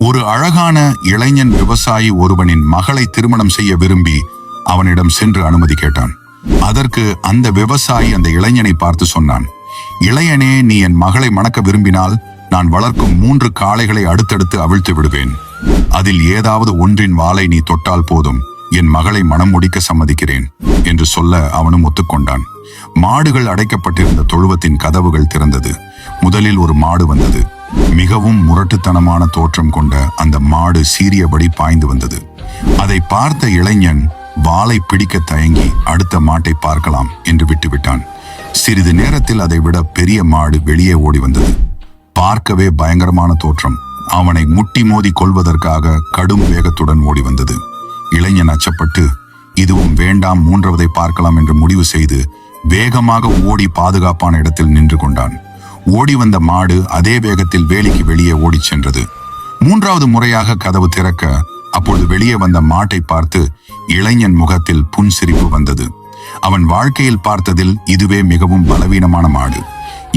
ஒரு அழகான இளைஞன் விவசாயி ஒருவனின் மகளை திருமணம் செய்ய விரும்பி அவனிடம் சென்று அனுமதி கேட்டான். அதற்கு அந்த விவசாயி அந்த இளைஞனை பார்த்து சொன்னான், இளையனே, நீ என் மகளை மணக்க விரும்பினால் நான் வளர்க்கும் 3 காளைகளை அடுத்தடுத்து அவிழ்த்து விடுவேன். அதில் ஏதாவது ஒன்றின் வாலை நீ தொட்டால் போதும், என் மகளை மனம் முடிக்க சம்மதிக்கிறேன் என்று சொல்ல அவனும் ஒத்துக்கொண்டான். மாடுகள் அடைக்கப்பட்டிருந்த தொழுவத்தின் கதவுகள் திறந்தது. முதலில் ஒரு மாடு வந்தது. மிகவும் முரட்டுத்தனமான தோற்றம் கொண்ட அந்த மாடு சீறியபடி பாய்ந்து வந்தது. அதை பார்த்த இளைஞன் வாளை பிடிக்க தயங்கி அடுத்த மாட்டை பார்க்கலாம் என்று விட்டுவிட்டான். சிறிது நேரத்தில் அதை விட பெரிய மாடு வெளியே ஓடி வந்தது. பார்க்கவே பயங்கரமான தோற்றம். அவனை முட்டி மோதி கொள்வதற்காக கடும் வேகத்துடன் ஓடி வந்தது. இளைஞன் அச்சப்பட்டு இதுவும் வேண்டாம், 3வதை பார்க்கலாம் என்று முடிவு செய்து வேகமாக ஓடி பாதுகாப்பான இடத்தில் நின்று கொண்டான். ஓடி வந்த மாடு அதே வேகத்தில் வேலிக்கு வெளியே ஓடிச் சென்றது. 3வது முறையாக கதவு திறக்க அப்பொழுது வெளியே வந்த மாட்டை பார்த்து இளைஞன் முகத்தில் புன்சிரிப்பு வந்தது. அவன் வாழ்க்கையில் பார்த்ததில் இதுவே மிகவும் பலவீனமான மாடு.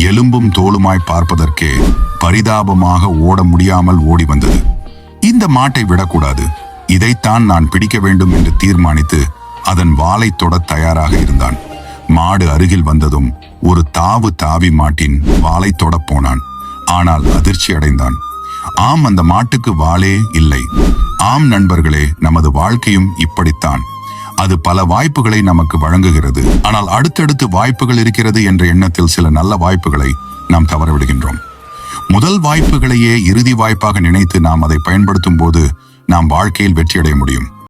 எலும்பும் தோலுமாய் பார்ப்பதற்கே பரிதாபமாக ஓட முடியாமல் ஓடி வந்தது. இந்த மாட்டை விடக்கூடாது, இதைத்தான் நான் பிடிக்க வேண்டும் என்று தீர்மானித்து அதன் வாலை தொட தயாராக இருந்தான். மாடு அருகில் வந்ததும் ஒரு தாவு தாவி மாட்டின் வாலை தொட போனான். ஆனால் அதிர்ச்சி அடைந்தான். ஆம், அந்த மாட்டுக்கு வாலே இல்லை. ஆம் நண்பர்களே, நமது வாழ்க்கையும் இப்படித்தான். அது பல வாய்ப்புகளை நமக்கு வழங்குகிறது. ஆனால் அடுத்தடுத்து வாய்ப்புகள் இருக்கிறது என்ற எண்ணத்தில் சில நல்ல வாய்ப்புகளை நாம் தவறவிடுகின்றோம். முதல் வாய்ப்புகளையே இறுதி வாய்ப்பாக நினைத்து நாம் அதை பயன்படுத்தும் போது நாம் வாழ்க்கையில் வெற்றியடைய முடியும்.